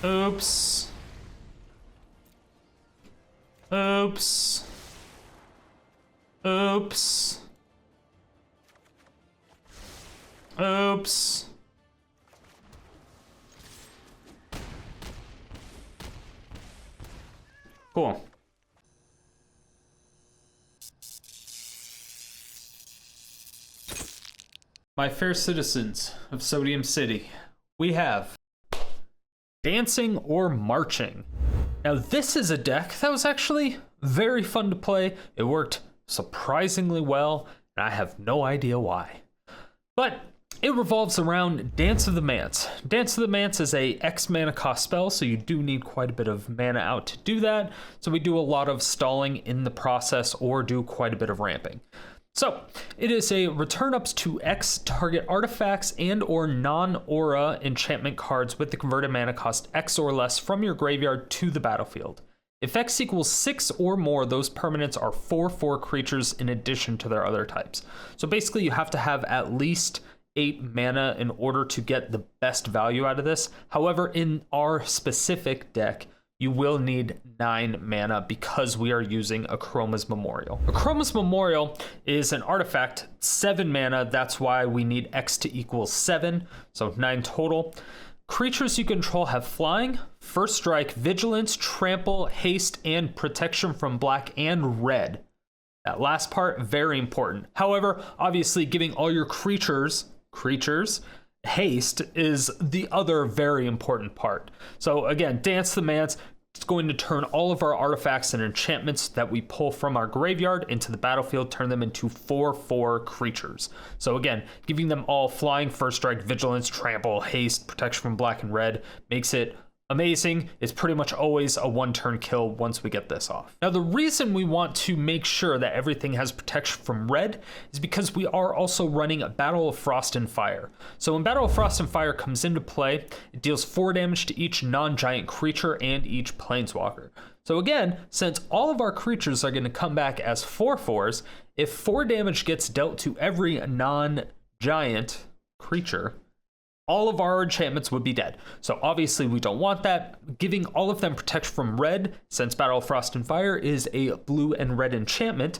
Oops. Oops. Oops. Oops. Cool. My fair citizens of Sodium City, we have Dancing or Marching. Now this is a deck that was actually very fun to play. It worked surprisingly well, and I have no idea why. But it revolves around Dance of the Manse. Dance of the Manse is a X mana cost spell, so you do need quite a bit of mana out to do that. So we do a lot of stalling in the process or do quite a bit of ramping. So it is a return up to X target artifacts and or non-aura enchantment cards with the converted mana cost X or less from your graveyard to the battlefield. If X equals 6 or more, those permanents are 4/4 creatures in addition to their other types. So basically you have to have at least 8 mana in order to get the best value out of this. However, in our specific deck, you will need 9 mana because we are using Akroma's Memorial. Akroma's Memorial is an artifact, 7 mana. That's why we need X to equal 7, so 9 total. Creatures you control have flying, first strike, vigilance, trample, haste, and protection from black and red. That last part, very important. However, obviously giving all your creatures haste is the other very important part. So again, Dance the Manse, it's going to turn all of our artifacts and enchantments that we pull from our graveyard into the battlefield, turn them into 4/4 creatures. So again, giving them all flying, first strike, vigilance, trample, haste, protection from black and red makes it amazing. It's pretty much always a 1-turn kill once we get this off. Now, the reason we want to make sure that everything has protection from red is because we are also running a Battle of Frost and Fire. So when Battle of Frost and Fire comes into play, it deals 4 damage to each non-giant creature and each planeswalker. So again, since all of our creatures are going to come back as 4/4s, if 4 damage gets dealt to every non-giant creature, all of our enchantments would be dead. So obviously we don't want that. Giving all of them protection from red, since Battle of Frost and Fire is a blue and red enchantment,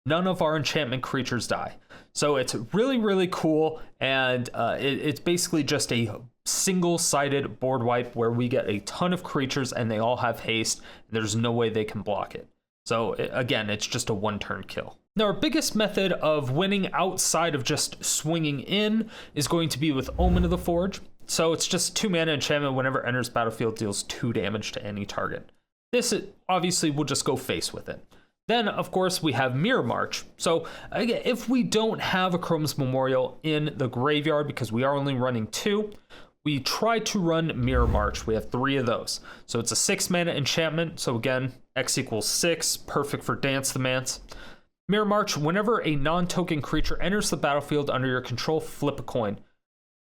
none of our enchantment creatures die. So it's really, really cool, and it's basically just a single-sided board wipe where we get a ton of creatures and they all have haste. There's no way they can block it. So again, it's just a 1-turn kill. Now, our biggest method of winning outside of just swinging in is going to be with Omen of the Forge. So it's just 2 mana enchantment. Whenever it enters battlefield, deals 2 damage to any target. This obviously will just go face with it. Then, of course, we have Mirror March. So again, if we don't have Akroma's Memorial in the graveyard because we are only running 2, we try to run Mirror March. We have 3 of those. So it's a 6 mana enchantment. So again, X equals 6, perfect for Dance the Manse. Mirror March, whenever a non-token creature enters the battlefield under your control, flip a coin.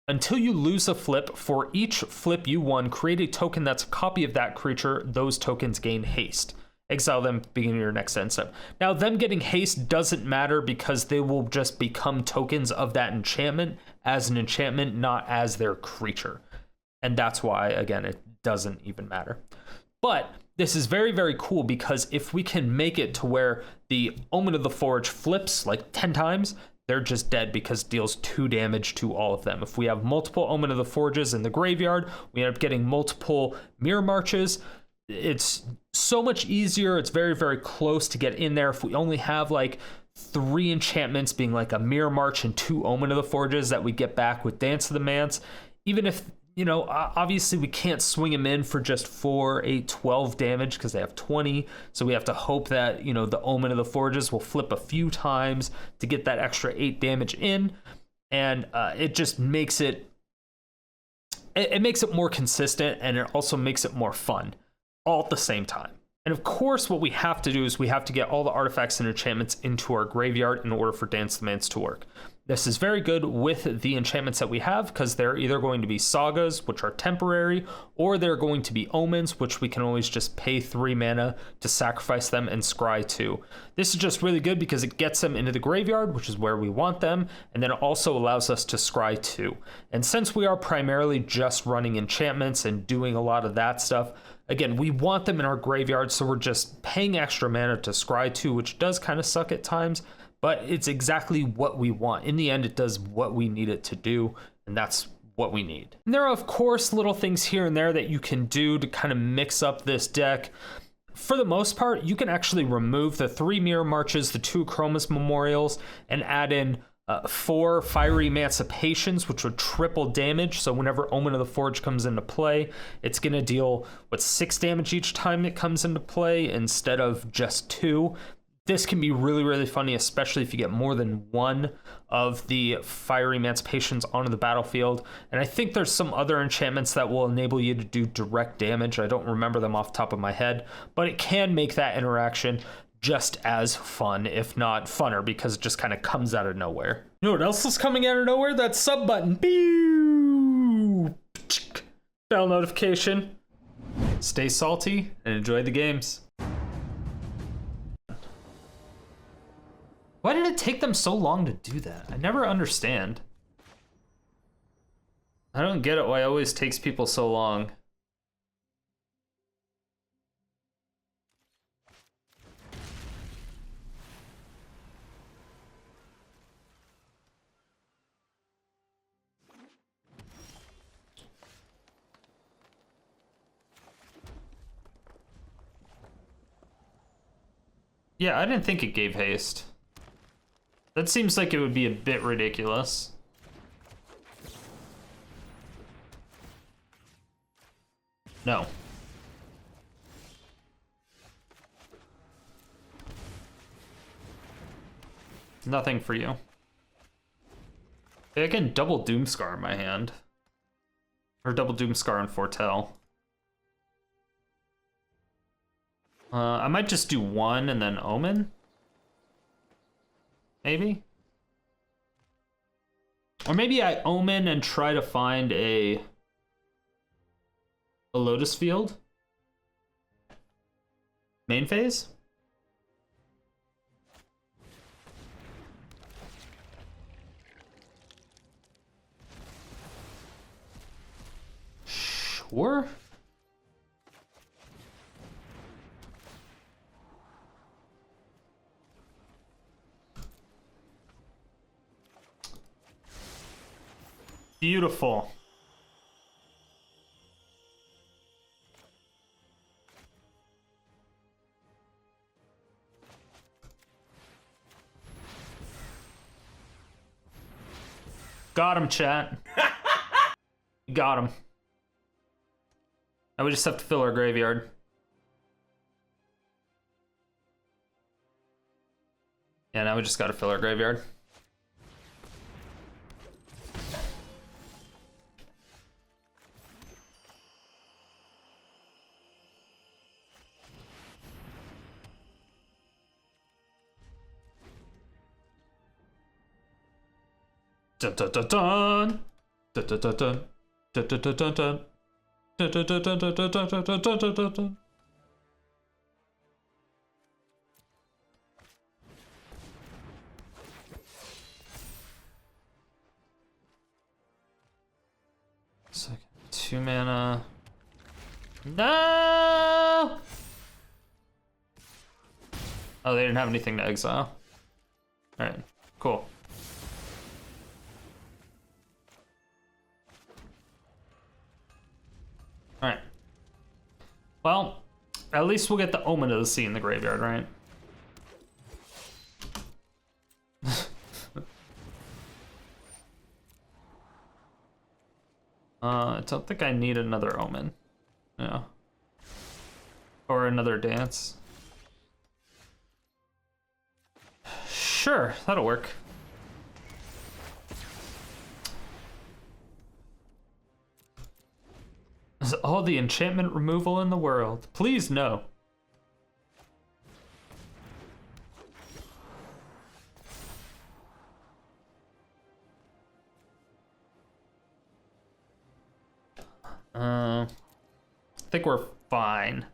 Until you lose a flip, for each flip you won, create a token that's a copy of that creature. Those tokens gain haste. Exile them at the beginning of your next end step. Now, them getting haste doesn't matter because they will just become tokens of that enchantment as an enchantment, not as their creature. And that's why, again, it doesn't even matter. But this is very, very cool because if we can make it to where the Omen of the Forge flips like 10 times, they're just dead because it deals 2 damage to all of them. If we have multiple Omen of the Forges in the graveyard, we end up getting multiple Mirror Marches. It's so much easier. It's very, very close to get in there. If we only have like 3 enchantments being like a Mirror March and 2 Omen of the Forges that we get back with Dance of the Manse, even if, you know, obviously we can't swing them in for just 4, 8, 12 damage because they have 20. So we have to hope that, you know, the Omen of the Forges will flip a few times to get that extra 8 damage in. And it just makes it makes it more consistent, and it also makes it more fun all at the same time. And of course, what we have to do is we have to get all the artifacts and enchantments into our graveyard in order for Dance the Manse to work. This is very good with the enchantments that we have because they're either going to be sagas, which are temporary, or they're going to be omens, which we can always just pay 3 mana to sacrifice them and scry 2. This is just really good because it gets them into the graveyard, which is where we want them, and then it also allows us to scry 2. And since we are primarily just running enchantments and doing a lot of that stuff, again, we want them in our graveyard, so we're just paying extra mana to scry 2, which does kind of suck at times, but it's exactly what we want. In the end, it does what we need it to do, and that's what we need. And there are, of course, little things here and there that you can do to kind of mix up this deck. For the most part, you can actually remove the 3 Mirror Marches, the 2 Akroma Memorials, and add in 4 Fiery Emancipations, which would triple damage. So whenever Omen of the Forge comes into play, it's going to deal with 6 damage each time it comes into play instead of just 2. This can be really, really funny, especially if you get more than 1 of the Fiery Emancipations onto the battlefield. And I think there's some other enchantments that will enable you to do direct damage. I don't remember them off the top of my head, but it can make that interaction just as fun, if not funner, because it just kind of comes out of nowhere. You know what else is coming out of nowhere? That sub button. Bell notification. Stay salty and enjoy the games. Why did it take them so long to do that? I never understand. I don't get it why it always takes people so long. Yeah, I didn't think it gave haste. That seems like it would be a bit ridiculous. No. Nothing for you. I can double Doomskar in my hand. Or double Doomskar and Foretell. I might just do 1 and then Omen. Maybe? Or maybe I Omen and try to find a Lotus Field. Main phase? Sure. Beautiful. Got him, chat. Got him. Now we just have to fill our graveyard. Yeah, now we just gotta fill our graveyard. Dun dun dun dun. Dun dun dun dun. Dun dun dun dun dun. Dun dun dun dun dun dun dun dun dun dun dun. Second, 2 mana. No! Oh, they didn't have anything to exile. Alright, cool. Alright. Well, at least we'll get the Omen of the Sea in the graveyard, right? I don't think I need another Omen. Yeah. Or another dance. Sure, that'll work. Is all the enchantment removal in the world? Please, no. I think we're fine.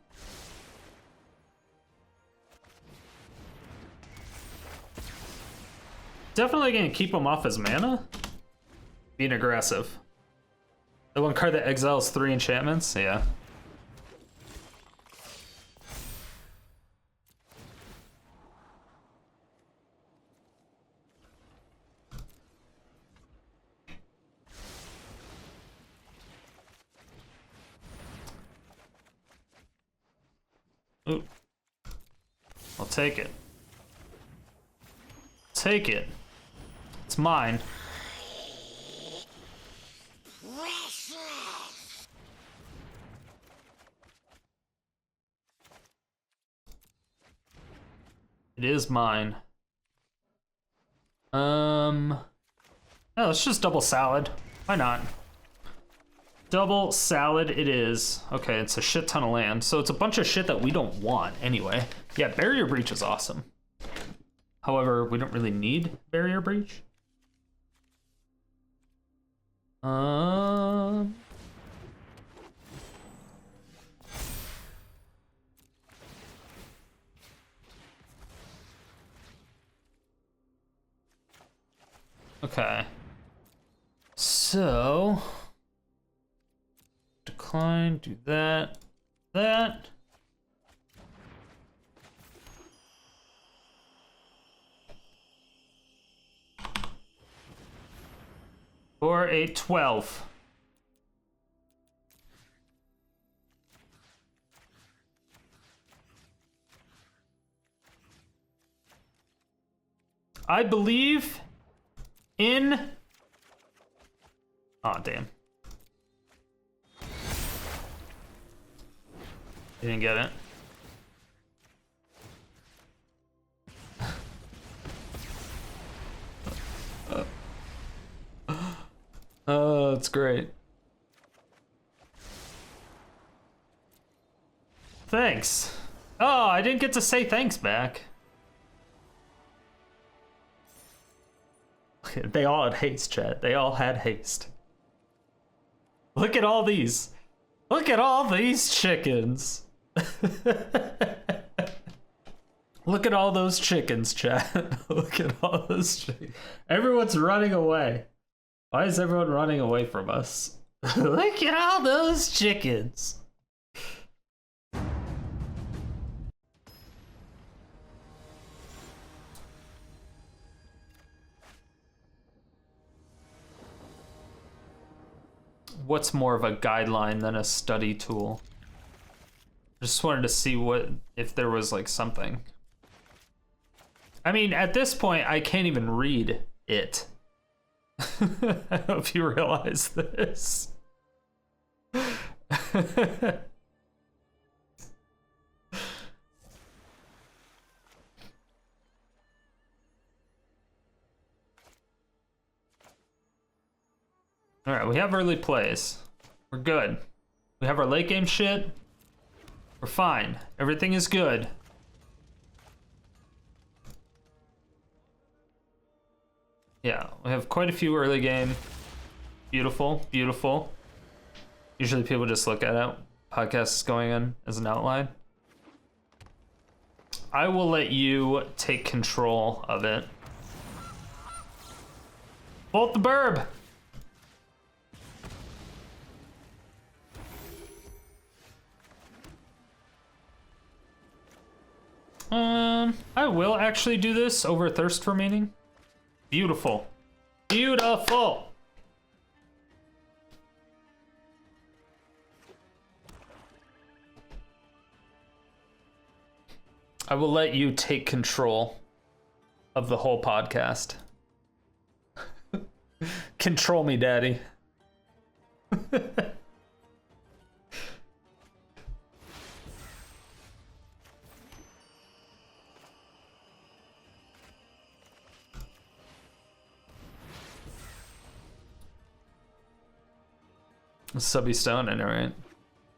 Definitely gonna keep him off his mana. Being aggressive. The one card that exiles 3 enchantments? Yeah. Ooh. I'll take it. Take it. It's mine. It is mine. Oh, let's just double salad. Why not? Double salad it is. Okay, it's a shit ton of land. So it's a bunch of shit that we don't want anyway. Yeah, Barrier Breach is awesome. However, we don't really need Barrier Breach. Okay. So decline, do that. That. Or a 12. I believe in. Oh, damn. You didn't get it. Oh, it's great. Thanks. Oh, I didn't get to say thanks back. They all had haste, chat. They all had haste. Look at all these. Look at all these chickens. Look at all those chickens, chat. Look at all those chickens. Everyone's running away. Why is everyone running away from us? Look at all those chickens. What's more of a guideline than a study tool? Just wanted to see if there was like something. I mean, at this point, I can't even read it. I don't know if you realize this. All right, we have early plays. We're good. We have our late game shit. We're fine. Everything is good. Yeah, we have quite a few early game. Beautiful, beautiful. Usually people just look at it. Podcast is going in as an outline. I will let you take control of it. Bolt the burb! I will actually do this over Thirst for Meaning. Beautiful. Beautiful! I will let you take control of the whole podcast. Control me, daddy. Subby stone, I know, right?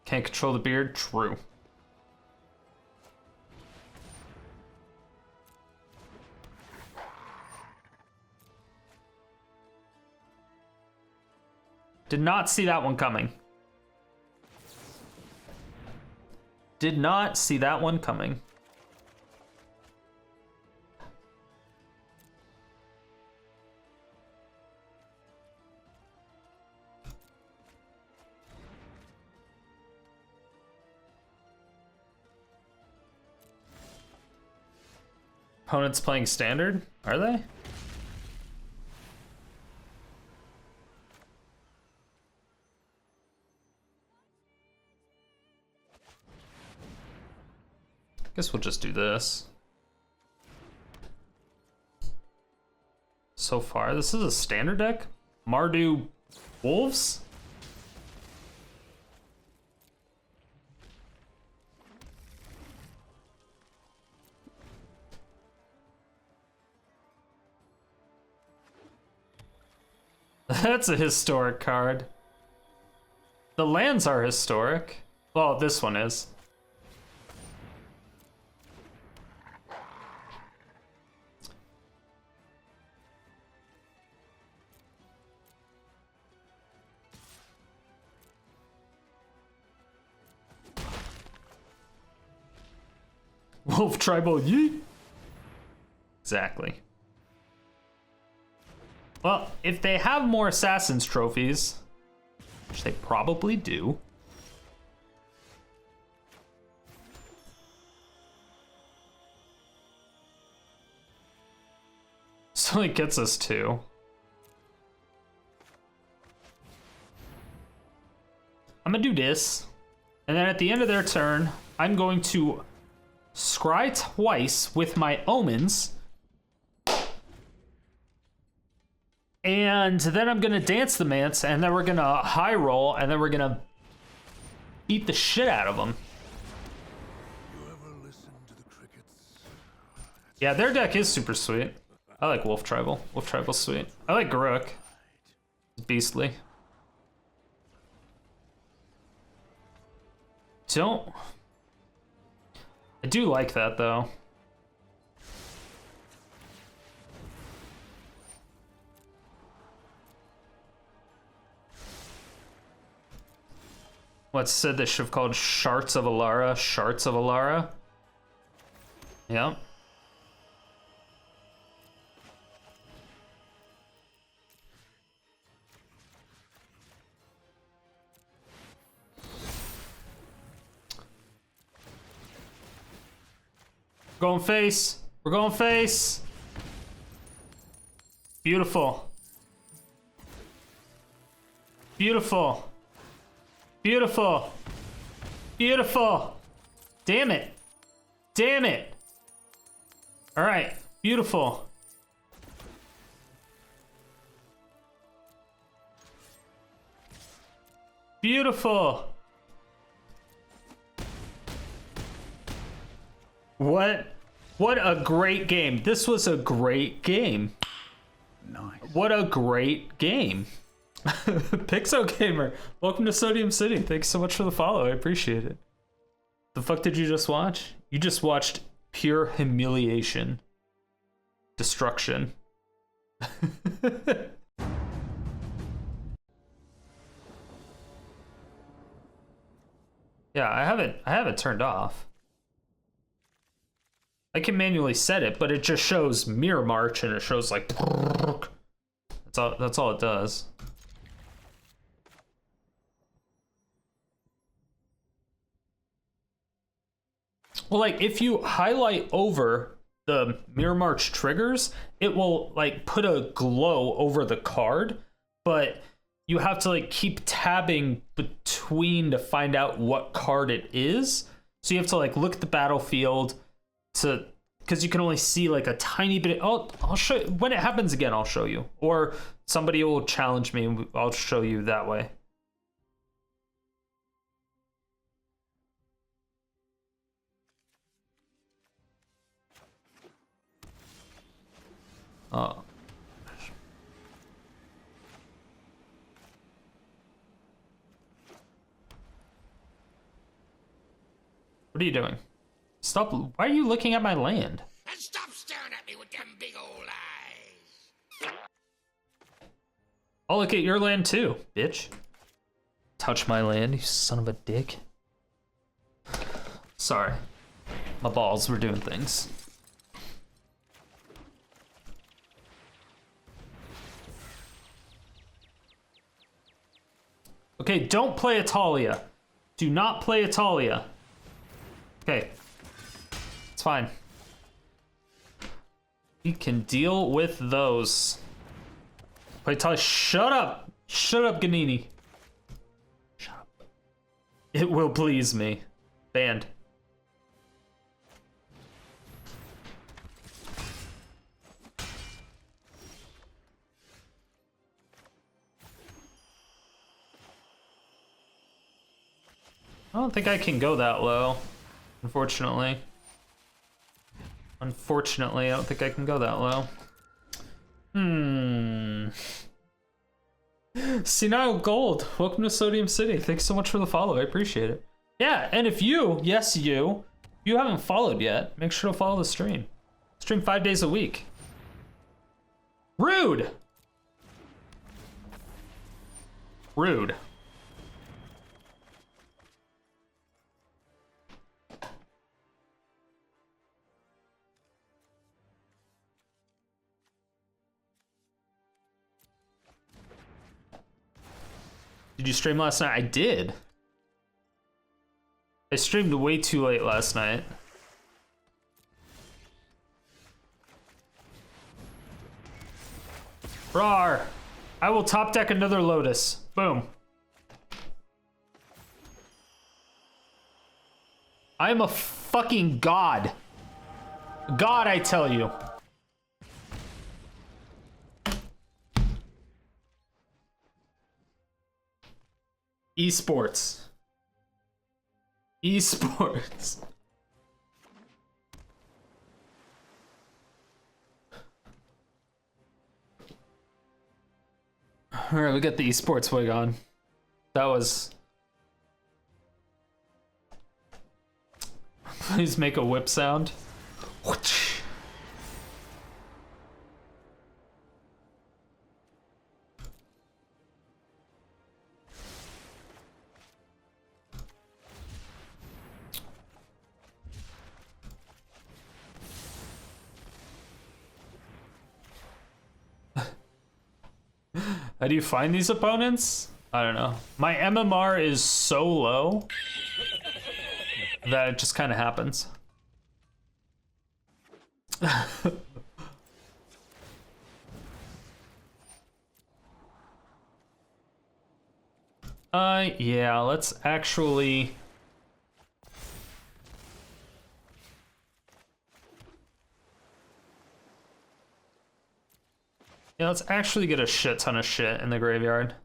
Can't control the beard? True. Did not see that one coming. Did not see that one coming. Opponents playing standard? Are they? Guess we'll just do this. So far, this is a standard deck? Mardu Wolves? That's a historic card. The lands are historic. Well, this one is. Wolf Tribal Yeet. Exactly. Well, if they have more Assassin's trophies, which they probably do. So it gets us 2. I'm gonna do this, and then at the end of their turn, I'm going to scry twice with my Omens, and then I'm gonna dance the Manse, and then we're gonna high roll, and then we're gonna beat the shit out of them. You ever listen to the crickets? Yeah, their deck is super sweet. I like Wolf Tribal. Wolf Tribal's sweet. I like Garruk. It's beastly. I do like that though. What's said they should have called Sharts of Alara? Sharts of Alara? Yep. Going face. We're going face. Beautiful. Beautiful. Beautiful. Beautiful. Damn it. Damn it. All right. Beautiful. Beautiful. What a great game. This was a great game. Nice. What a great game. Pixo Gamer, welcome to Sodium City. Thanks so much for the follow. I appreciate it. The fuck did you just watch? You just watched pure humiliation. Destruction. Yeah, I have it turned off. I can manually set it, but it just shows Mirror March and it shows like that's all it does. Well, like if you highlight over the Mirror March triggers, it will like put a glow over the card, but you have to like keep tabbing between to find out what card it is. So you have to like look at the battlefield to, because you can only see like a tiny bit. I'll show you when it happens again. I'll show you, or somebody will challenge me and I'll show you that way. Oh. What are you doing? Stop. Why are you looking at my land? And stop staring at me with them big old eyes. I'll look at your land too, bitch. Touch my land, you son of a dick. Sorry. My balls were doing things. Okay, don't play Italia. Do not play Italia. Okay. It's fine. We can deal with those. Play Italia. Shut up! Shut up, Ganini. Shut up. It will please me. Banned. I don't think I can go that low, unfortunately. Unfortunately, I don't think I can go that low. Senile Gold, welcome to Sodium City. Thanks so much for the follow, I appreciate it. Yeah, and if you, yes you haven't followed yet, make sure to follow the stream. Stream 5 days a week. Rude! Rude. Did you stream last night? I did. I streamed way too late last night. Rawr! I will top deck another Lotus. Boom. I'm a fucking god. God, I tell you. Esports. Esports. All right, we got the esports wig on. That was... Please make a whip sound. How do you find these opponents? I don't know. My MMR is so low that it just kind of happens. Yeah, let's actually... Yeah, let's actually get a shit ton of shit in the graveyard.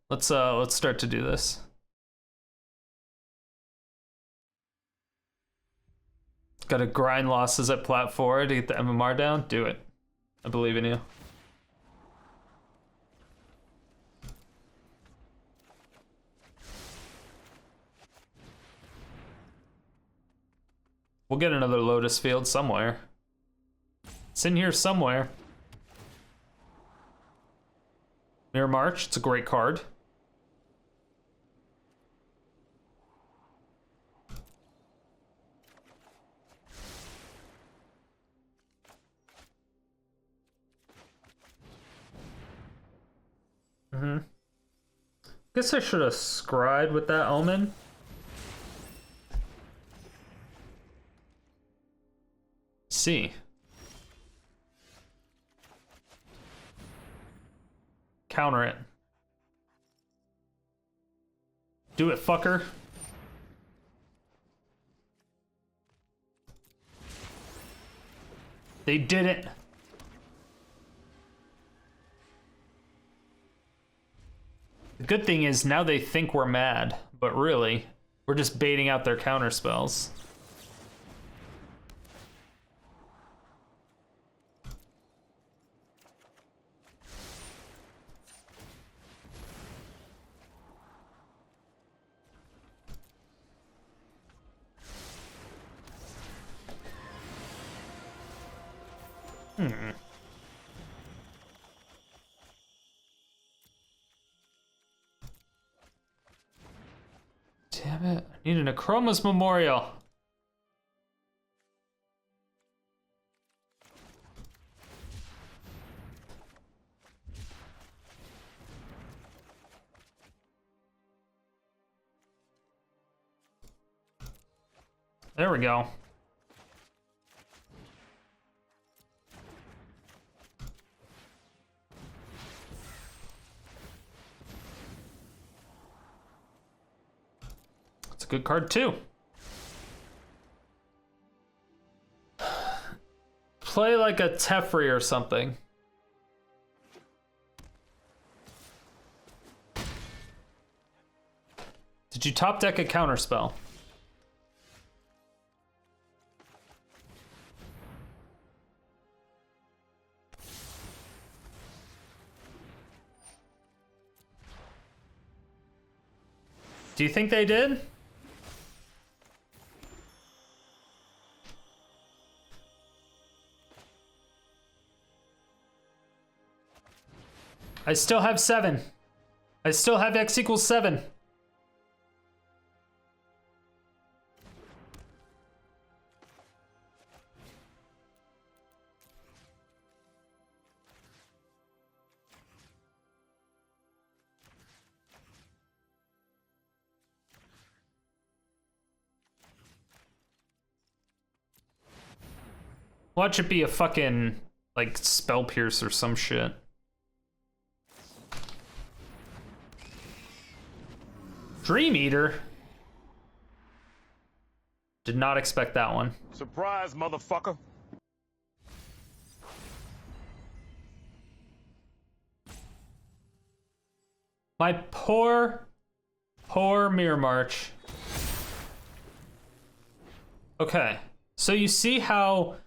Let's start to do this. Gotta grind losses at plat 4 to get the MMR down? Do it. I believe in you. We'll get another Lotus Field somewhere. It's in here somewhere. Mirror March, it's a great card. Guess I should have scried with that Omen. See. Counter it. Do it, fucker. They did it. The good thing is now they think we're mad, but really, we're just baiting out their counter spells. Damn it. I need an Akroma's Memorial. There we go. It's a good card too. Play like a Teferi or something. Did you top deck a counterspell? Do you think they did? I still have 7. I still have X equals 7. Watch it be a fucking, like, Spell Pierce or some shit. Dream Eater? Did not expect that one. Surprise, motherfucker. My poor Mirror March. Okay, so you see how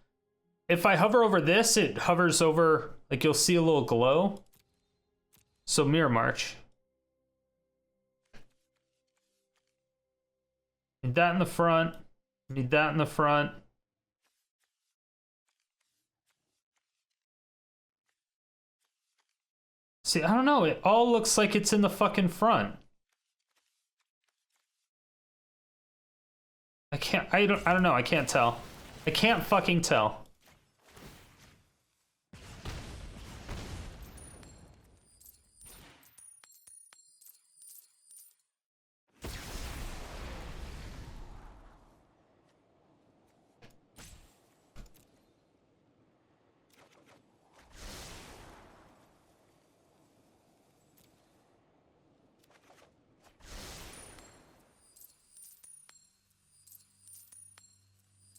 if I hover over this, it hovers over, like you'll see a little glow. So Mirror March. Need that in the front. Need that in the front. See, I don't know. It all looks like it's in the fucking front. I don't know. I can't tell. I can't fucking tell.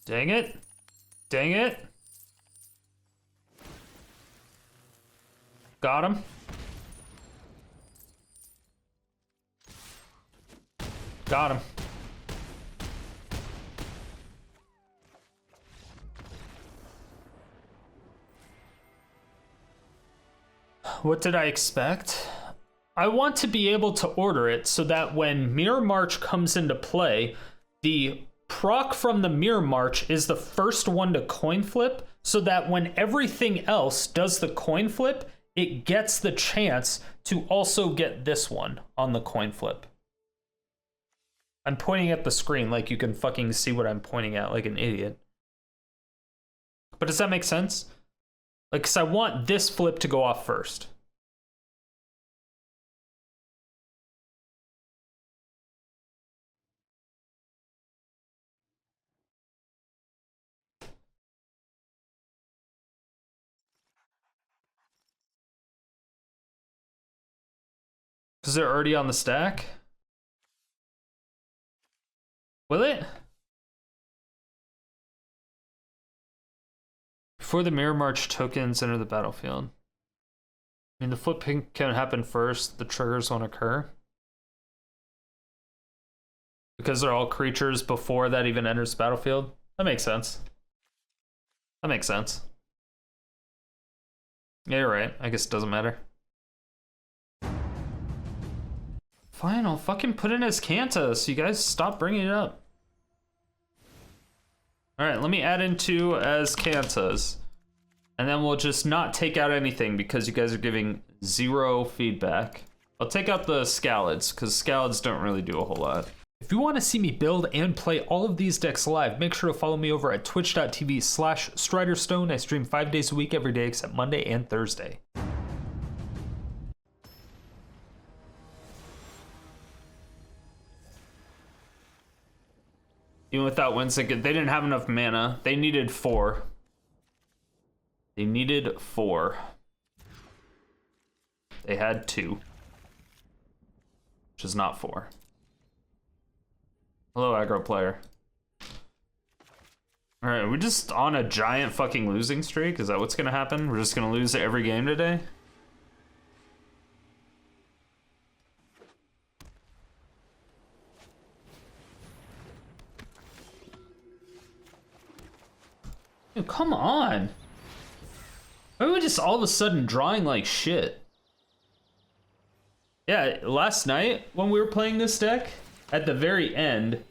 Dang it. Dang it. Got him. Got him. What did I expect? I want to be able to order it so that when Mirror March comes into play, the proc from the Mirror March is the first one to coin flip, so that when everything else does the coin flip, it gets the chance to also get this one on the coin flip. I'm pointing at the screen like you can fucking see what I'm pointing at like an idiot. But does that make sense? Like, 'cause I want this flip to go off first. Because they're already on the stack? Will it? Before the Mirror March tokens enter the battlefield. I mean, the flip can happen first, the triggers won't occur. Because they're all creatures before that even enters the battlefield. That makes sense. That makes sense. Yeah, you're right. I guess it doesn't matter. Fine, I'll fucking put in as Kanta, so you guys stop bringing it up. Alright, let me add into as Kantas. And then we'll just not take out anything because you guys are giving 0 feedback. I'll take out the Skalds, because Skalds don't really do a whole lot. If you want to see me build and play all of these decks live, make sure to follow me over at twitch.tv/StriderStone. I stream 5 days a week every day except Monday and Thursday. Even without Winston, they didn't have enough mana. They needed 4. They needed 4. They had 2. Which is not 4. Hello, aggro player. Alright, we're just on a giant fucking losing streak? Is that what's gonna happen? We're just gonna lose every game today? Dude, come on! Why are we just all of a sudden drawing like shit? Yeah, last night when we were playing this deck, at the very end...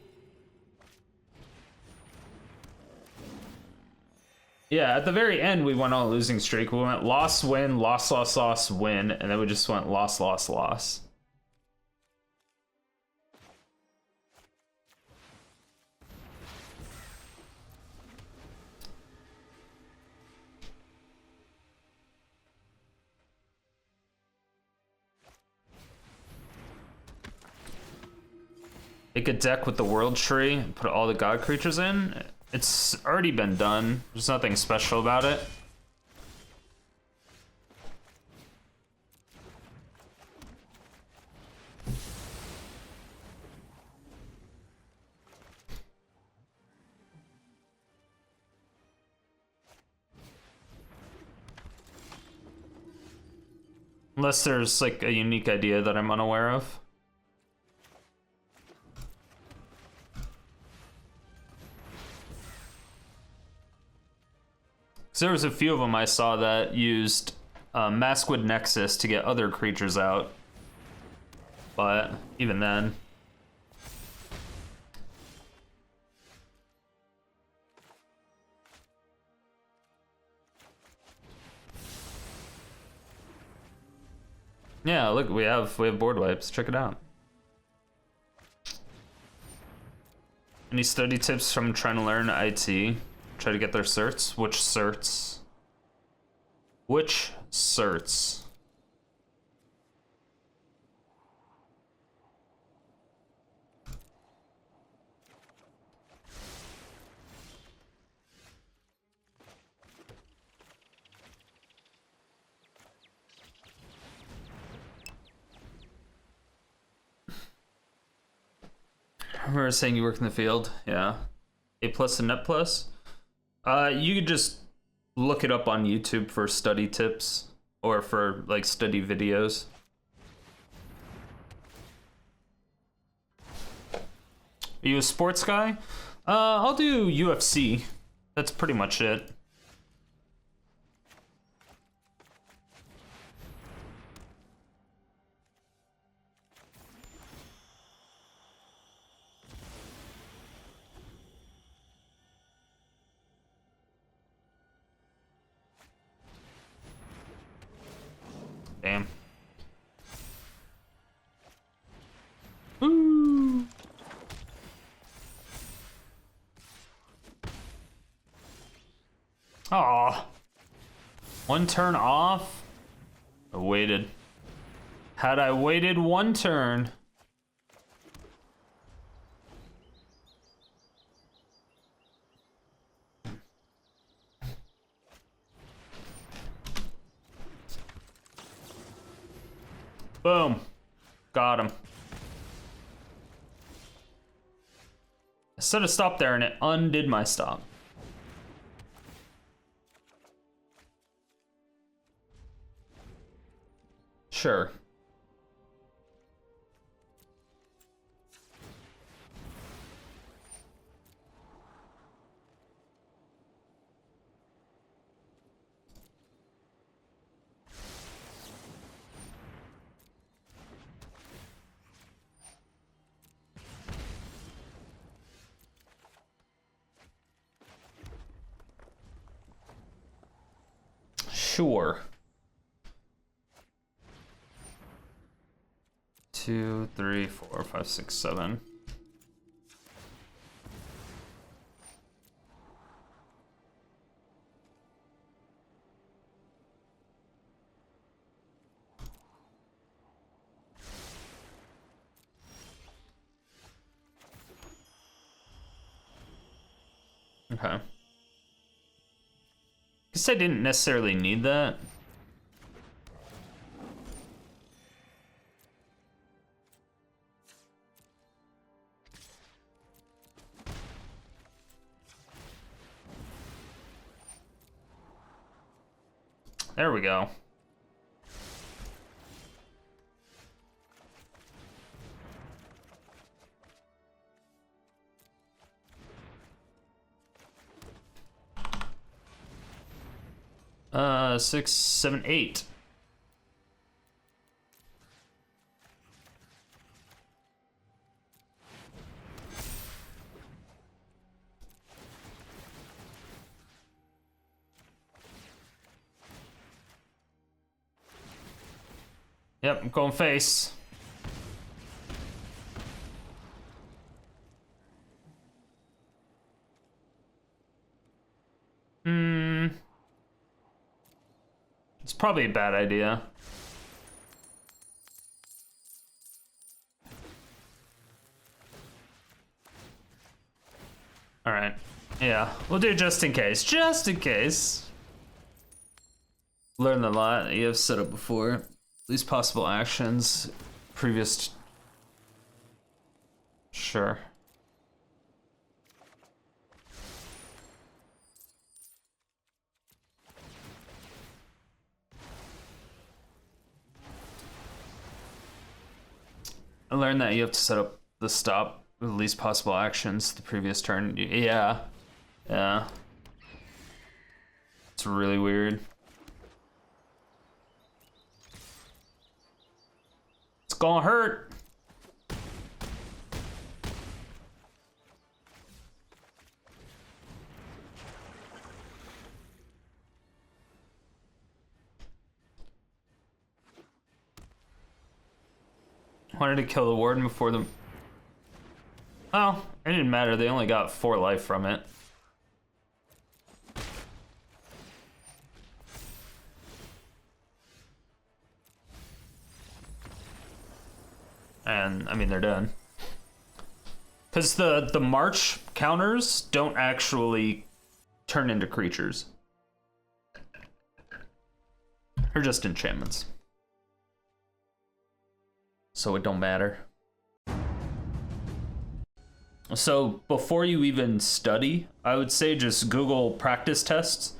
Yeah, at the very end we went on a losing streak. We went loss, win, loss, loss, loss, win, and then we just went loss, loss, loss. Make a deck with the World Tree and put all the god creatures in. It's already been done. There's nothing special about it. Unless there's like a unique idea that I'm unaware of. So there was a few of them I saw that used Maskwood Nexus to get other creatures out. But even then. Yeah, look, we have board wipes. Check it out. Any study tips from trying to learn IT? Try to get their certs? Which certs? Which certs? I remember saying you work in the field. Yeah. A plus and net plus. You could just look it up on YouTube for study tips or for like study videos. Are you a sports guy? I'll do UFC. That's pretty much it. Damn. Woo! Aw. One turn off? I waited. Had I waited one turn... Boom. Got him. I should have stopped there and it undid my stop. Sure. Sure. 2, 3, 4, 5, 6, 7. Okay. Guess I didn't necessarily need that. There we go. Six, seven, eight. Yep, I'm going face. It's probably a bad idea. All right. Yeah, we'll do just in case. Just in case. Learned a lot that you have set up before. Least possible actions. Previous. Sure. I learned that you have to set up the stop with the least possible actions the previous turn. Yeah. Yeah. It's really weird. It's gonna hurt. Wanted to kill the warden before the... Well, it didn't matter. They only got 4 life from it. And, I mean, they're done. Because the march counters don't actually turn into creatures. They're just enchantments. So it don't matter. So before you even study, I would say just Google practice tests.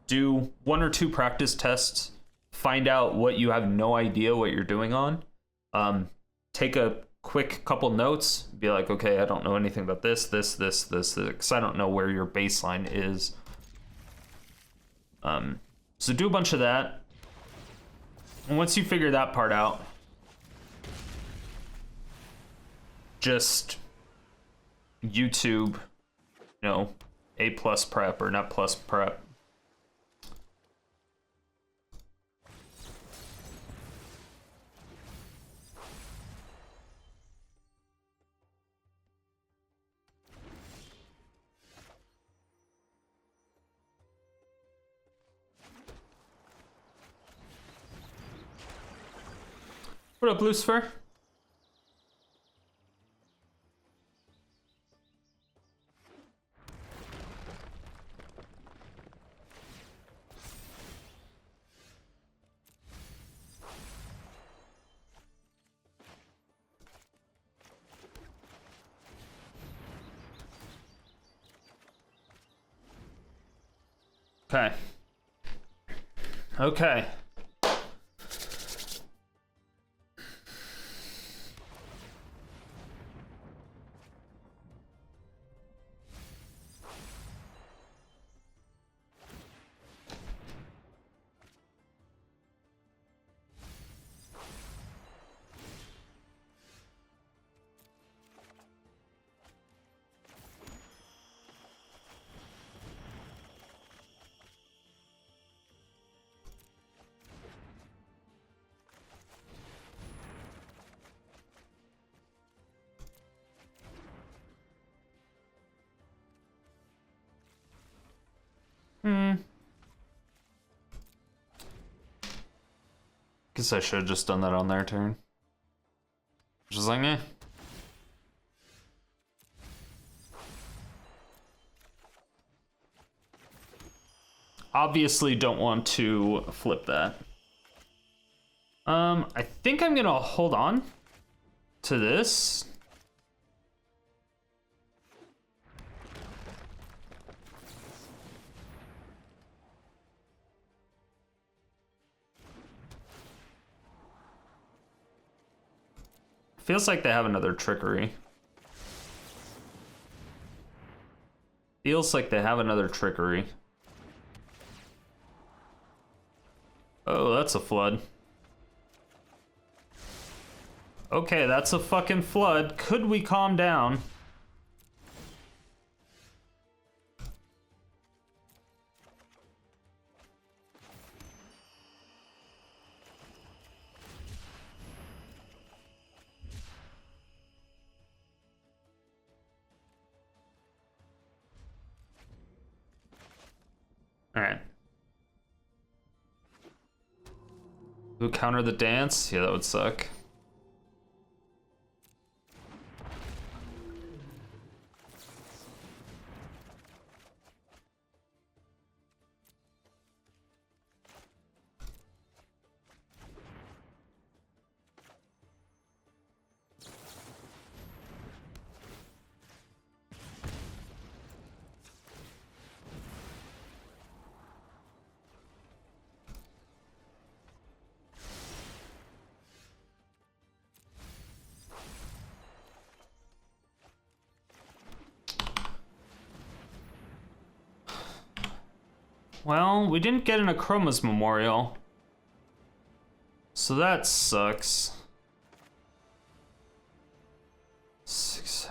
Do 1 or 2 practice tests. Find out what you have no idea what you're doing on. Take a quick couple notes. Be like, okay, I don't know anything about this, because I don't know where your baseline is. So do a bunch of that. And once you figure that part out, just YouTube, A+ prep or not plus prep. What up, Lucifer? Okay. Okay. Guess I should have just done that on their turn. Just like, eh. obviously don't want to flip that. I think I'm gonna hold on to this. Feels like they have another Trickery. Feels like they have another Trickery. Oh, that's a flood. Okay, that's a fucking flood. Could we calm down? Alright. Who counter the dance? Yeah, that would suck. Well, we didn't get an Akroma's Memorial. So that sucks. 6.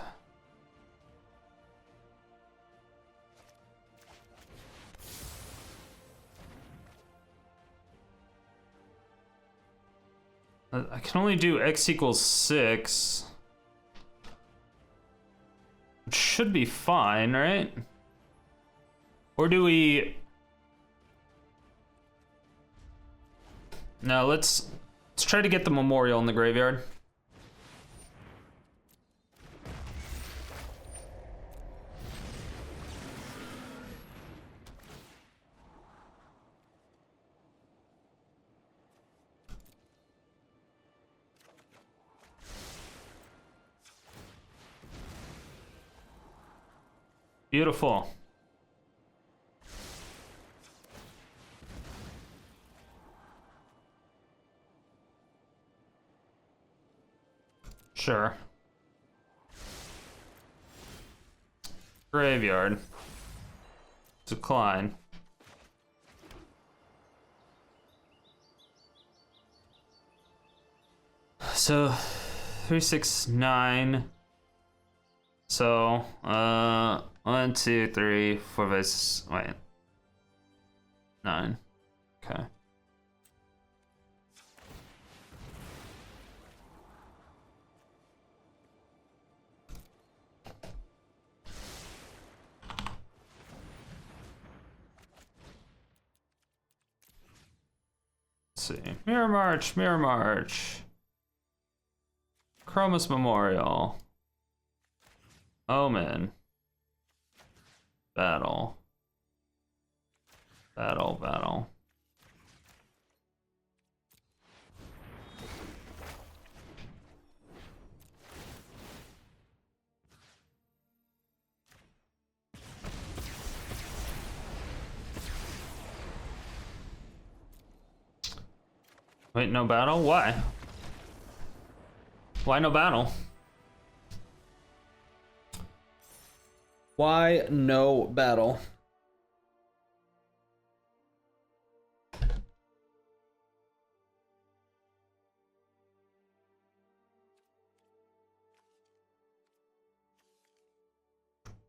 I can only do X equals 6. Which should be fine, right? Or do we... No, let's try to get the memorial in the graveyard. Beautiful. Sure. Graveyard. Decline. So 3, 6, 9. So 1, 2, 3, 4, 5, 6, wait. 9. Okay. See. Mirror March, Mirror March. Chroma's Memorial. Omen. Battle. Battle, battle. Wait, no battle? Why? Why no battle? Why no battle?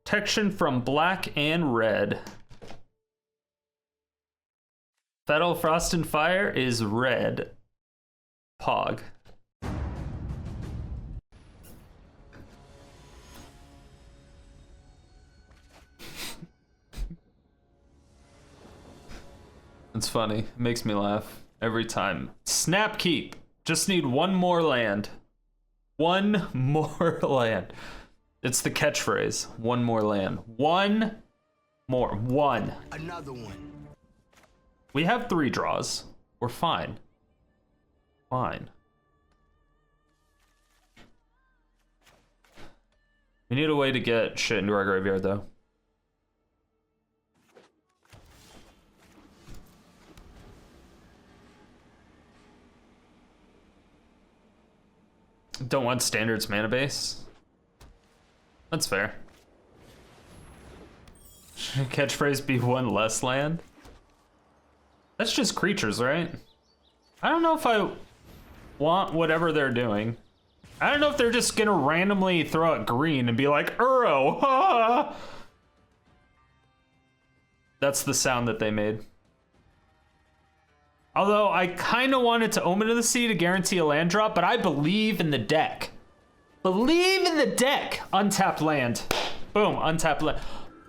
Protection from black and red. Battle of Frost and Fire is red. Pog. It's funny. It makes me laugh every time. Snap keep. Just need one more land. One more land. It's the catchphrase. One more land. One more. One. Another one. We have 3 draws. We're fine. Fine. We need a way to get shit into our graveyard, though. Don't want Standard's mana base. That's fair. Should catchphrase be 1 less land? That's just creatures, right? I don't know if I want whatever they're doing. I don't know if they're just gonna randomly throw out green and be like, Uro, ha! That's the sound that they made. Although I kind of wanted to Omen of the Sea to guarantee a land drop, but I believe in the deck. Believe in the deck! Untapped land. Boom, untapped land.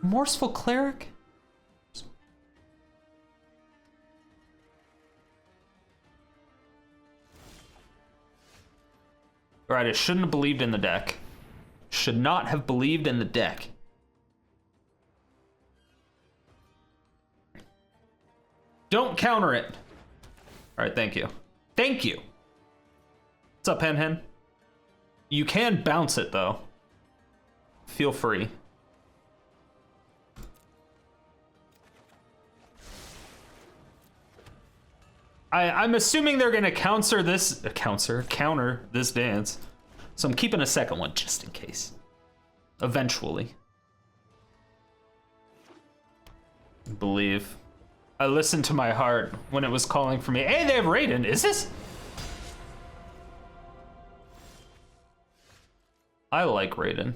Morseful Cleric? Alright, I shouldn't have believed in the deck. Should not have believed in the deck. Don't counter it. Alright, thank you. Thank you. What's up, Hen Hen? You can bounce it, though. Feel free. I'm assuming they're gonna counter this dance. So I'm keeping a second one just in case. Eventually. Believe. I listened to my heart when it was calling for me. Hey, they have Raiden. Is this? I like Raiden.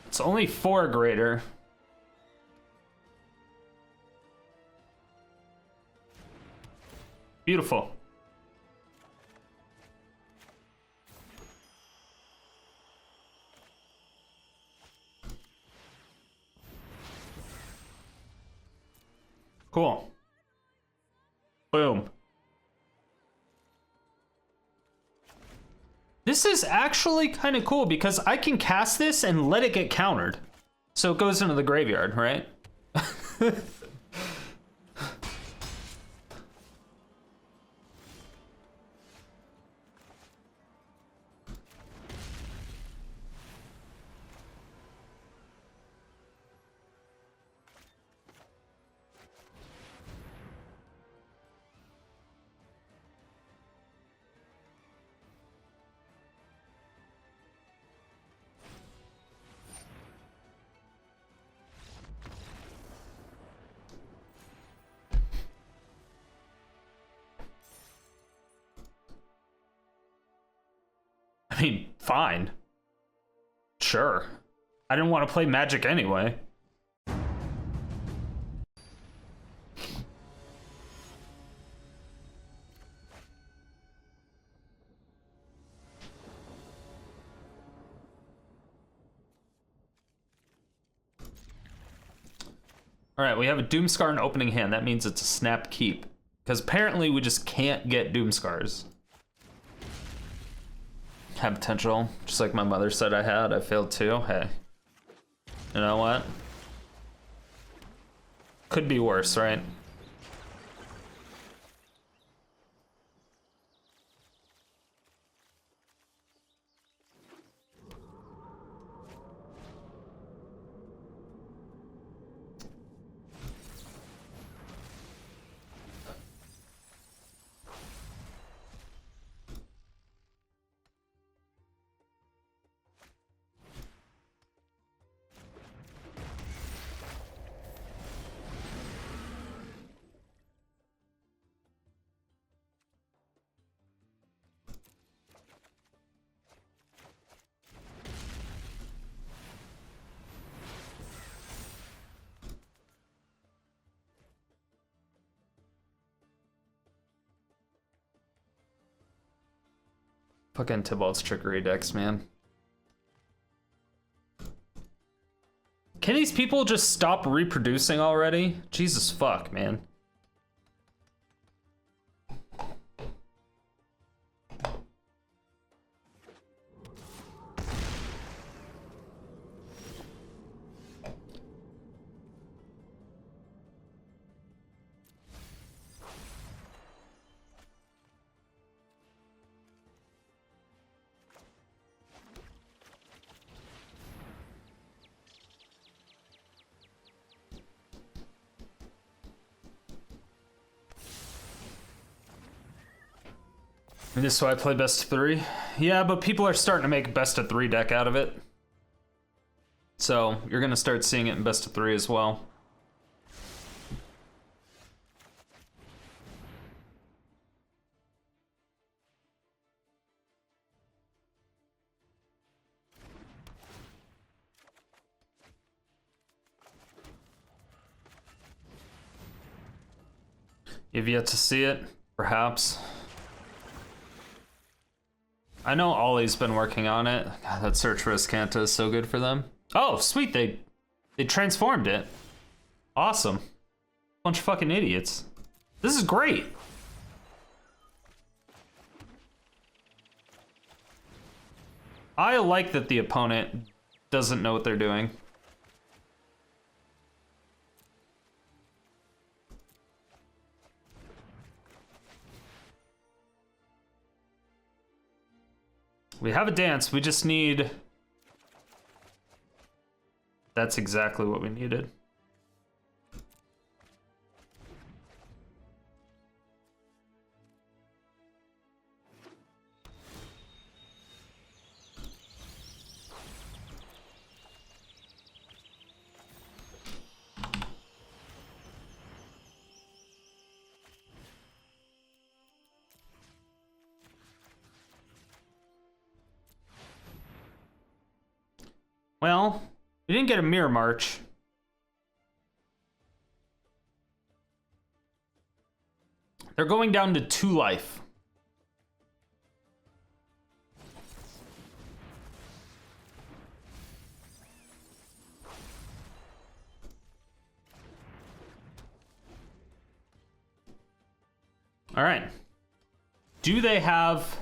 It's only 4 greater. Beautiful. Cool. Boom. This is actually kind of cool because I can cast this and let it get countered. So it goes into the graveyard, right? I mean, fine. Sure. I didn't want to play Magic anyway. All right, we have a Doomskar in opening hand. That means it's a snap keep. Because apparently we just can't get Doomskars. Had potential, just like my mother said I had. I failed too. Hey, you know what? Could be worse, right? Fucking TIBALT'S Trickery decks, man. Can these people just stop reproducing already? Jesus fuck, man. This is why I play best of 3. Yeah, but people are starting to make best of 3 deck out of it. So you're gonna start seeing it in best of 3 as well. You've yet to see it, perhaps. I know Ollie's been working on it. God, that Search for Azcanta is so good for them. Oh, sweet, they transformed it. Awesome. Bunch of fucking idiots. This is great. I like that the opponent doesn't know what they're doing. We have a dance, we just need... That's exactly what we needed. Well, we didn't get a Mirror March. They're going down to 2 life. All right. Do they have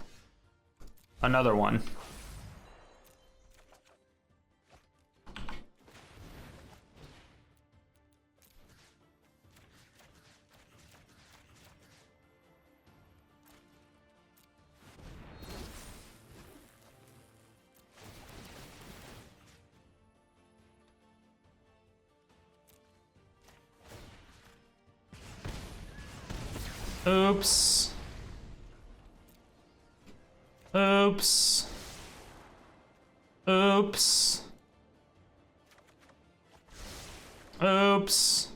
another one? Oops. Oops. Oops. Oops.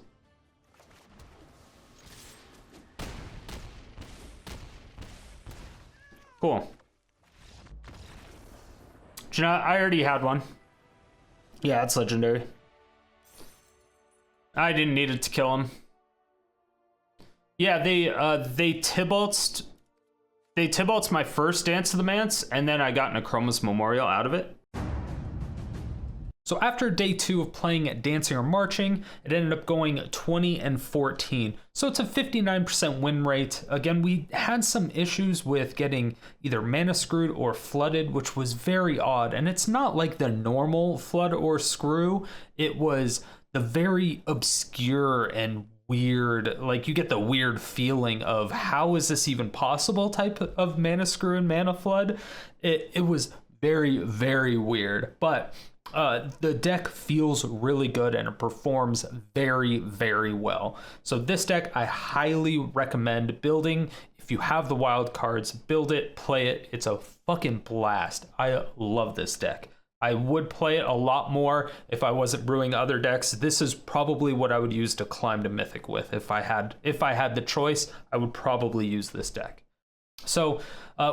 Cool. Do you know, I already had one. Yeah, it's legendary. I didn't need it to kill him. Yeah, they TIBALT'S my first Dance of the Manse, and then I got an Akroma's Memorial out of it. So after day 2 of playing Dancing or Marching, it ended up going 20-14. So it's a 59% win rate. Again, we had some issues with getting either mana screwed or flooded, which was very odd. And it's not like the normal flood or screw. It was the very obscure and weird, like you get the weird feeling of how is this even possible type of mana screw and mana flood. It was very, very weird, but the deck feels really good and it performs very, very well. So this deck I highly recommend building. If you have the wild cards, build it, play it. It's a fucking blast. I love this deck. I would play it a lot more if I wasn't brewing other decks. This is probably what I would use to climb to Mythic with. If I had the choice, I would probably use this deck. So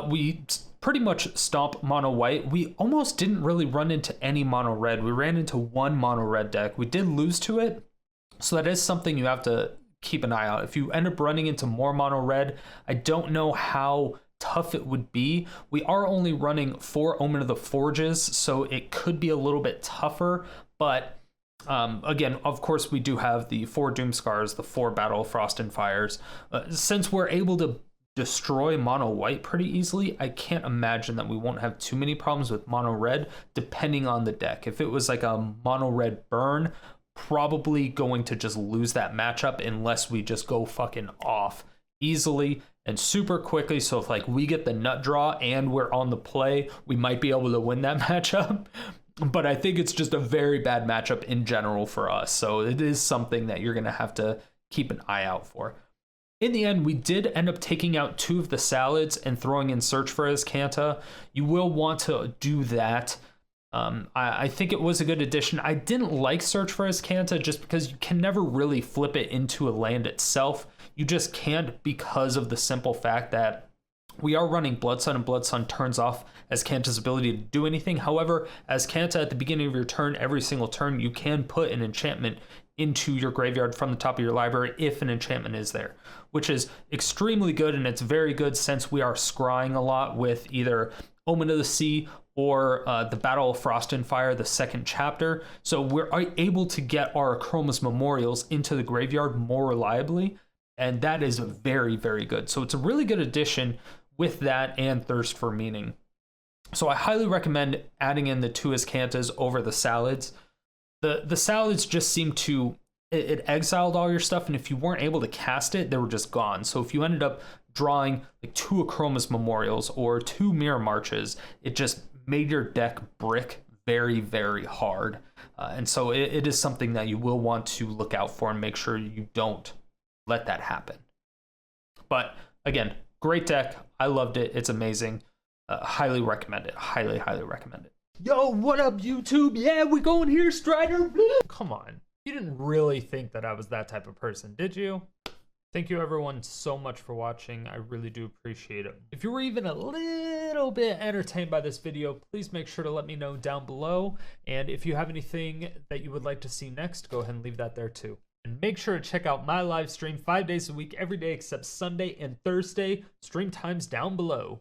we pretty much stomp mono white. We almost didn't really run into any mono red. We ran into one mono red deck. We did lose to it, so that is something you have to keep an eye out. If you end up running into more mono red, I don't know how tough it would be. We are only running 4 Omen of the Forges, so it could be a little bit tougher, but again, of course, we do have the 4 Doomskars, the 4 Battle of Frost and Fires. Since we're able to destroy mono white pretty easily, I can't imagine that we won't have too many problems with mono red, depending on the deck. If it was like a mono red burn, probably going to just lose that matchup unless we just go fucking off easily and super quickly. So if like we get the nut draw and we're on the play, we might be able to win that matchup. But I think it's just a very bad matchup in general for us. So it is something that you're going to have to keep an eye out for. In the end, we did end up taking out 2 of the salads and throwing in Search for Azcanta. You will want to do that. I think it was a good addition. I didn't like Search for Azcanta just because you can never really flip it into a land itself. You just can't, because of the simple fact that we are running Blood Sun, and Blood Sun turns off Azcanta's ability to do anything. However, Azcanta at the beginning of your turn, every single turn, you can put an enchantment into your graveyard from the top of your library if an enchantment is there, which is extremely good, and it's very good since we are scrying a lot with either Omen of the Sea or the Battle of Frost and Fire, the 2nd chapter. So we're able to get our Akroma's Memorials into the graveyard more reliably, and that is very, very good. So it's a really good addition with that and Thirst for Meaning. So I highly recommend adding in the 2 Azcantas over the salads. The salads just seem to, it exiled all your stuff, and if you weren't able to cast it, they were just gone. So if you ended up drawing like 2 Akroma's Memorials or 2 Mirror Marches, it just made your deck brick very, very hard. And so it is something that you will want to look out for and make sure you don't let that happen. But again, great deck. I loved it. It's amazing. Highly recommend it. Highly, highly recommend it. Yo, what up, YouTube? Yeah, we going here, Strider. Come on. You didn't really think that I was that type of person, did you? Thank you, everyone, so much for watching. I really do appreciate it. If you were even a little bit entertained by this video, please make sure to let me know down below. And if you have anything that you would like to see next, go ahead and leave that there too. And make sure to check out my live stream 5 days a week, every day except Sunday and Thursday. Stream times down below.